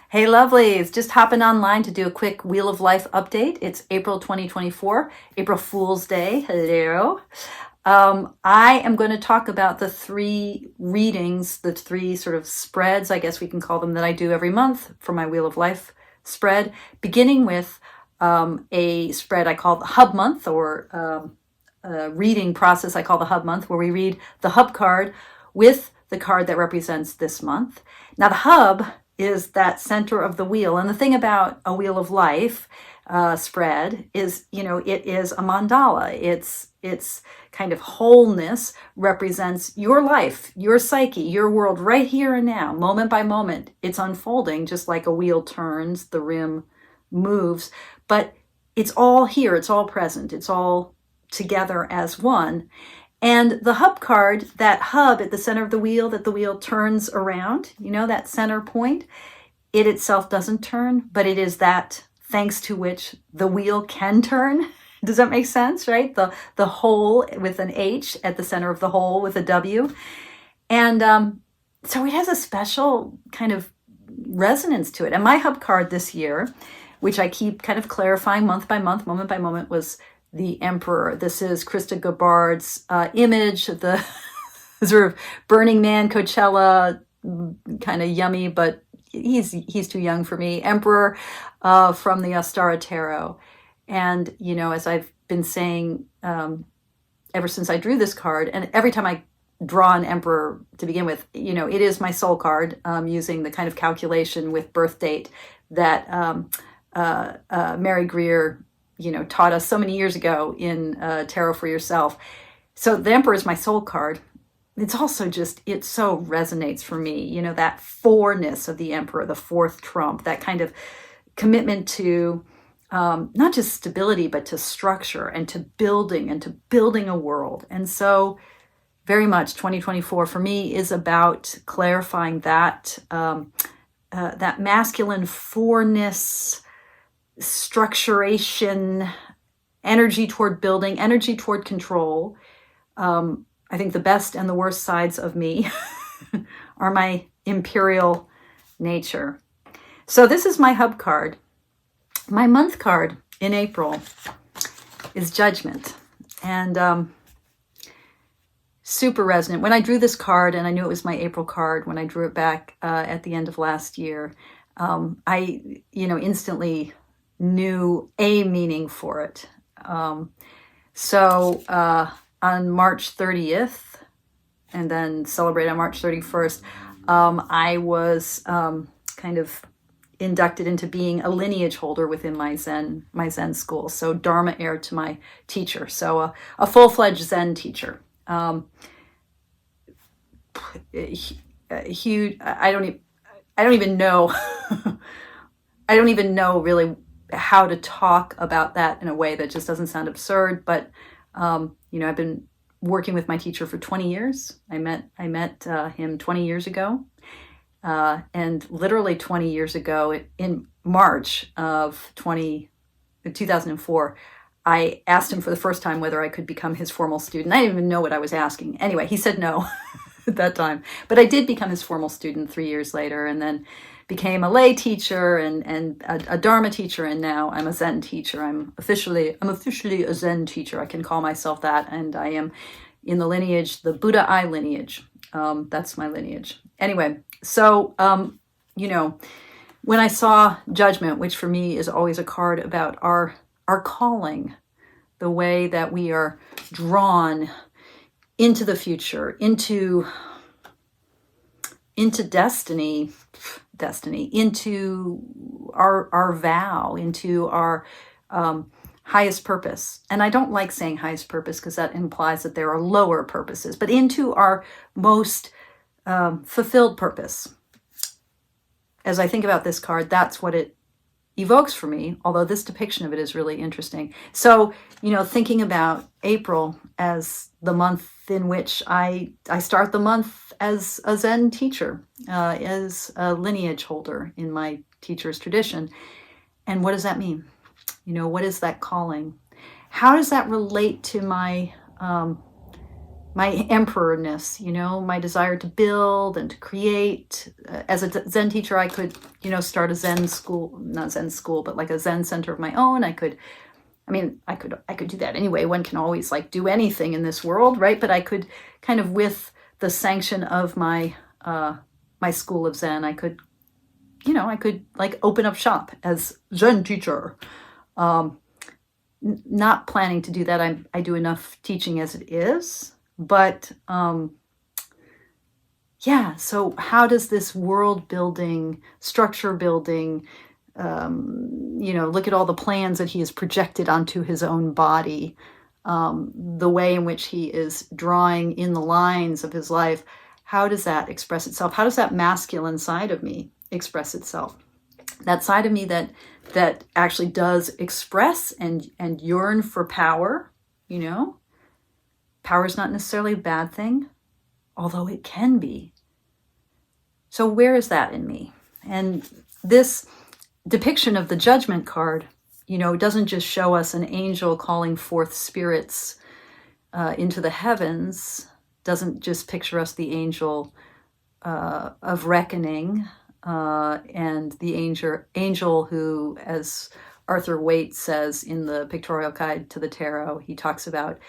Hey, lovelies, just hopping online to do a quick Wheel of Life update. It's April 2024, April Fool's Day. Hello. I am going to talk about the three readings, the three sort of spreads, I guess we can call them, that I do every month for my Wheel of Life spread, beginning with a spread I call the Hub Month, or a reading process I call the Hub Month, where we read the Hub card with the card that represents this month. Now, the Hub is that center of the wheel. And the thing about a Wheel of Life spread is, it is a mandala. It's kind of wholeness represents your life, your psyche, your world right here and now, moment by moment. It's unfolding just like a wheel turns, the rim moves, but it's all here, it's all present, it's all together as one. And the hub card, that hub at the center of the wheel that the wheel turns around, that center point, it itself doesn't turn, but it is that thanks to which the wheel can turn. Does that make sense, right? The hole with an H at the center of the hole with a W. And so it has a special kind of resonance to it. And my hub card this year, which I keep kind of clarifying month by month, moment by moment, was the Emperor. This is Krista Gabbard's image of the sort of Burning Man, Coachella, kind of yummy, but he's too young for me. Emperor from the Ostara Tarot. And, as I've been saying ever since I drew this card, and every time I draw an Emperor to begin with, it is my soul card, using the kind of calculation with birth date that Mary Greer taught us so many years ago in Tarot for Yourself. So the Emperor is my soul card. It's also just, it so resonates for me, that fourness of the Emperor, the fourth trump, that kind of commitment to not just stability, but to structure and to building a world. And so very much 2024 for me is about clarifying that, that masculine fourness, structuration, energy toward building, energy toward control. I think the best and the worst sides of me are my imperial nature. So this is my hub card. My month card in April is Judgment. And super resonant. When I drew this card, and I knew it was my April card when I drew it back at the end of last year, I instantly knew a meaning for it. So on March 30th, and then celebrate on March 31st, I was kind of inducted into being a lineage holder within my Zen school. So Dharma heir to my teacher. So a full-fledged Zen teacher. Huge. I don't even know. I don't even know really how to talk about that in a way that just doesn't sound absurd. But I've been working with my teacher for 20 years. I met him 20 years ago, and literally 20 years ago, in March of 2004, I asked him for the first time whether I could become his formal student. I didn't even know what I was asking. Anyway, he said no at that time. But I did become his formal student 3 years later, and then became a lay teacher and a Dharma teacher, and now I'm a Zen teacher. I'm officially a Zen teacher. I can call myself that, and I am in the lineage, the Buddha Eye lineage. That's my lineage. Anyway, so when I saw Judgment, which for me is always a card about our calling, the way that we are drawn into the future, into destiny, into our vow, into our highest purpose. And I don't like saying highest purpose because that implies that there are lower purposes, but into our most fulfilled purpose. As I think about this card, that's what it evokes for me, although this depiction of it is really interesting. So, thinking about April as the month in which I start the month as a Zen teacher, as a lineage holder in my teacher's tradition. And what does that mean? What is that calling? How does that relate to my emperorness, my desire to build and to create. As a Zen teacher, I could, start a Zen school, not Zen school, but like a Zen center of my own. I could do that anyway. One can always like do anything in this world, right? But I could kind of, with the sanction of my my school of Zen, I could like open up shop as Zen teacher. Not planning to do that. I do enough teaching as it is. But so how does this world building, structure building, look at all the plans that he has projected onto his own body, the way in which he is drawing in the lines of his life, how does that express itself? How does that masculine side of me express itself? That side of me that actually does express and yearn for power, Power is not necessarily a bad thing, although it can be. So where is that in me? And this depiction of the Judgment card, doesn't just show us an angel calling forth spirits into the heavens, doesn't just picture us the angel of reckoning, and the angel who, as Arthur Waite says in the Pictorial Guide to the Tarot, he talks about,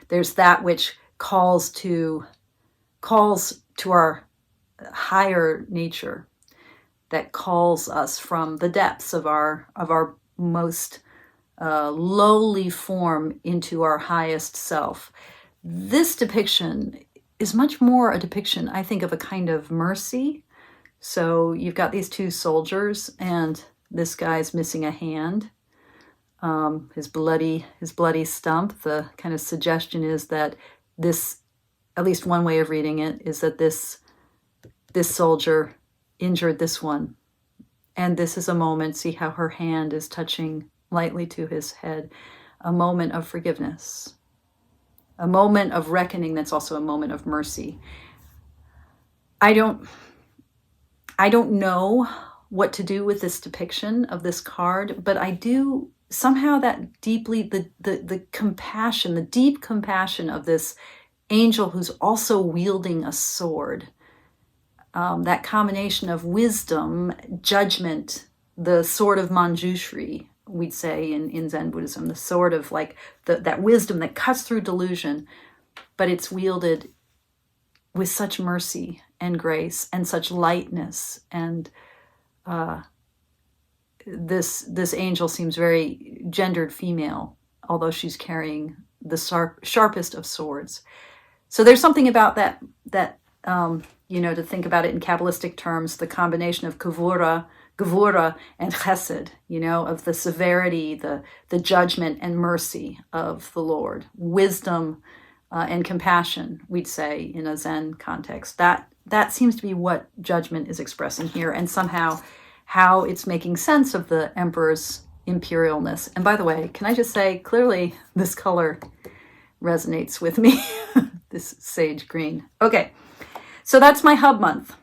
there's that which calls to our higher nature, that calls us from the depths of our most lowly form into our highest self. This depiction is much more a depiction, I think, of a kind of mercy. So you've got these two soldiers, and this guy's missing a hand, his bloody stump. The kind of suggestion is that this, at least one way of reading it, is that this soldier injured this one. And this is a moment, see how her hand is touching lightly to his head, a moment of forgiveness, a moment of reckoning that's also a moment of mercy. I don't know what to do with this depiction of this card, but I do somehow that deeply, the compassion, the deep compassion of this angel who's also wielding a sword, that combination of wisdom, judgment, the sword of Manjushri, we'd say in Zen Buddhism, the sword of like that wisdom that cuts through delusion, but it's wielded with such mercy and grace and such lightness. And this angel seems very gendered female, although she's carrying the sharpest of swords. So there's something about that to think about it in Kabbalistic terms, the combination of Gevura and Chesed, of the severity, the judgment and mercy of the Lord, wisdom and compassion, we'd say in a Zen context. That seems to be what Judgment is expressing here, and somehow how it's making sense of the Emperor's imperialness. And by the way, can I just say, clearly this color resonates with me, this sage green. Okay, so that's my hub month.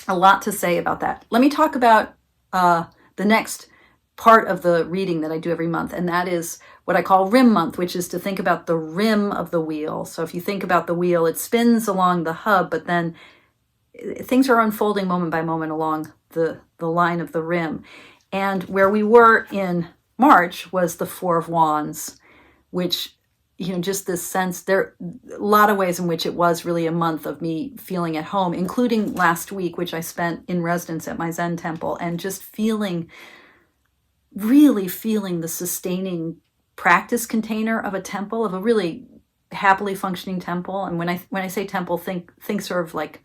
A lot to say about that. Let me talk about the next part of the reading that I do every month, and that is what I call rim month, which is to think about the rim of the wheel. So if you think about the wheel, it spins along the hub, but then things are unfolding moment by moment along the line of the rim. And where we were in March was the Four of Wands, which, just this sense, there are a lot of ways in which it was really a month of me feeling at home, including last week, which I spent in residence at my Zen temple, and just really feeling the sustaining practice container of a temple, of a really happily functioning temple. And when I say temple, think sort of like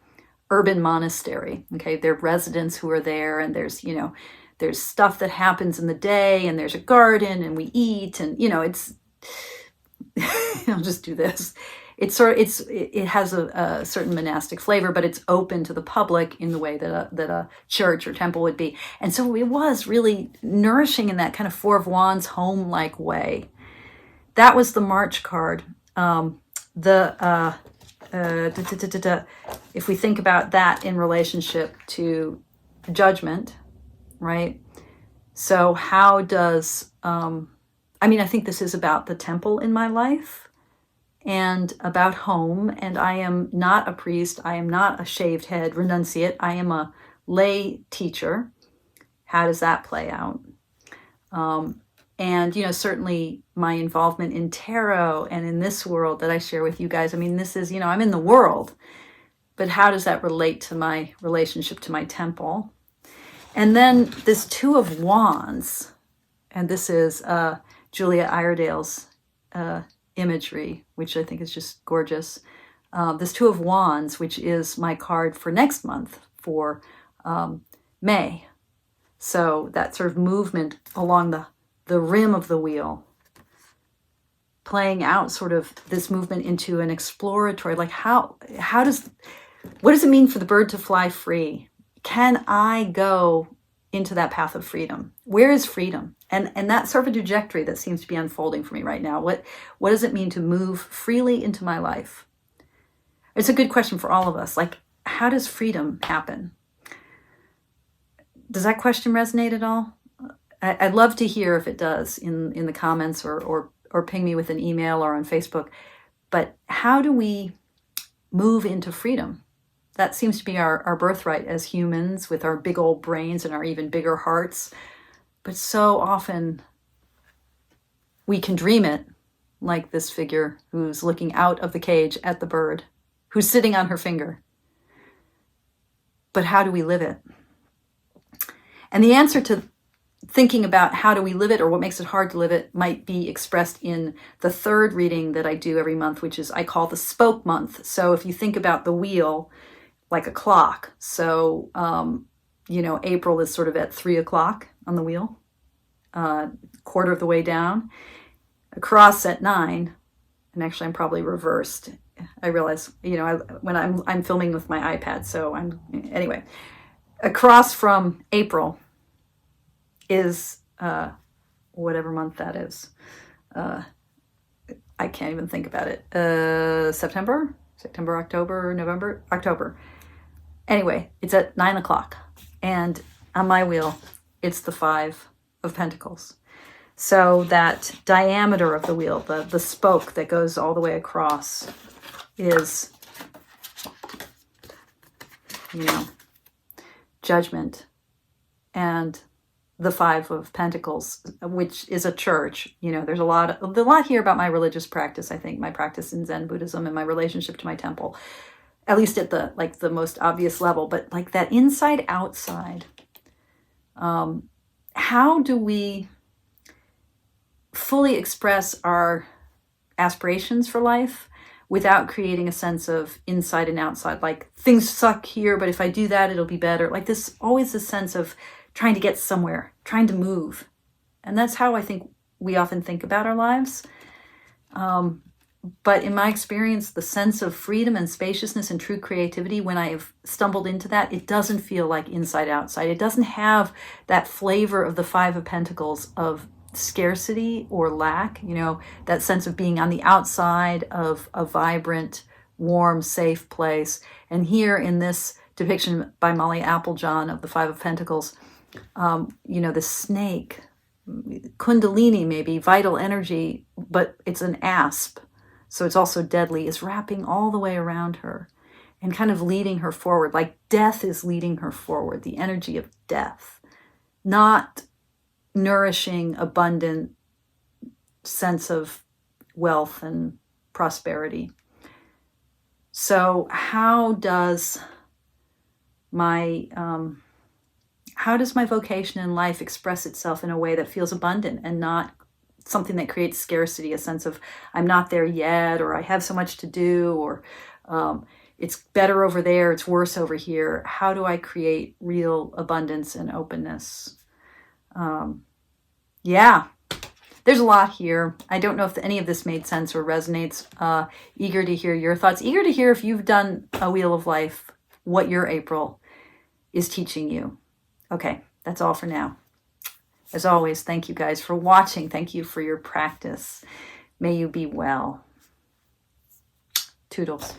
urban monastery. Okay, there are residents who are there, and there's stuff that happens in the day, and there's a garden, and we eat, and it's I'll just do this. It has a certain monastic flavor, but it's open to the public in the way that a church or temple would be. And so it was really nourishing in that kind of Four of Wands home-like way. That was the March card. If we think about that in relationship to Judgment, right? So how does I think this is about the temple in my life, and about home. And I am not a priest. I am not a shaved head renunciate. I am a lay teacher. How does that play out? And, certainly my involvement in tarot and in this world that I share with you guys. I mean, this is, I'm in the world, but how does that relate to my relationship to my temple? And then this Two of Wands, and this is Julia Iredale's imagery, which I think is just gorgeous. This Two of Wands, which is my card for next month, for May. So that sort of movement along the rim of the wheel, playing out sort of this movement into an exploratory, like what does it mean for the bird to fly free? Can I go into that path of freedom? Where is freedom? And that sort of a trajectory that seems to be unfolding for me right now. What does it mean to move freely into my life? It's a good question for all of us. Like, how does freedom happen? Does that question resonate at all? I'd love to hear if it does in the comments or ping me with an email or on Facebook. But how do we move into freedom? That seems to be our birthright as humans, with our big old brains and our even bigger hearts. But so often we can dream it, like this figure who's looking out of the cage at the bird, who's sitting on her finger. But how do we live it? And the answer to thinking about how do we live it, or what makes it hard to live it, might be expressed in the third reading that I do every month, which is I call the spoke month. So if you think about the wheel like a clock, so April is sort of at 3 o'clock on the wheel, quarter of the way down, across at 9, and actually I'm probably reversed. I realize, when I'm filming with my iPad, so anyway, across from April is whatever month that is. I can't even think about it. September, October, November, October. Anyway, it's at 9 o'clock. And on my wheel, it's the 5 of Pentacles. So that diameter of the wheel, the spoke that goes all the way across, is, Judgment. And the 5 of Pentacles, which is a church. There's a lot here about my religious practice, I think, my practice in Zen Buddhism and my relationship to my temple, at least at the most obvious level. But like that inside outside, how do we fully express our aspirations for life without creating a sense of inside and outside? Like, things suck here, but if I do that, it'll be better. Like always this sense of trying to get somewhere, trying to move. And that's how I think we often think about our lives. But in my experience, the sense of freedom and spaciousness and true creativity, when I have stumbled into that, it doesn't feel like inside outside. It doesn't have that flavor of the 5 of Pentacles of scarcity or lack, that sense of being on the outside of a vibrant, warm, safe place. And here in this depiction by Molly Applejohn of the 5 of Pentacles, the snake, Kundalini maybe, vital energy, but it's an asp, so it's also deadly, is wrapping all the way around her and kind of leading her forward, like death is leading her forward, the energy of death, not nourishing, abundant sense of wealth and prosperity. So how does my vocation in life express itself in a way that feels abundant and not something that creates scarcity, a sense of I'm not there yet, or I have so much to do, or it's better over there, it's worse over here? How do I create real abundance and openness? There's a lot here. I don't know if any of this made sense or resonates. Eager to hear your thoughts. Eager to hear if you've done a Wheel of Life, what your April is teaching you. Okay, that's all for now. As always, thank you guys for watching. Thank you for your practice. May you be well. Toodles.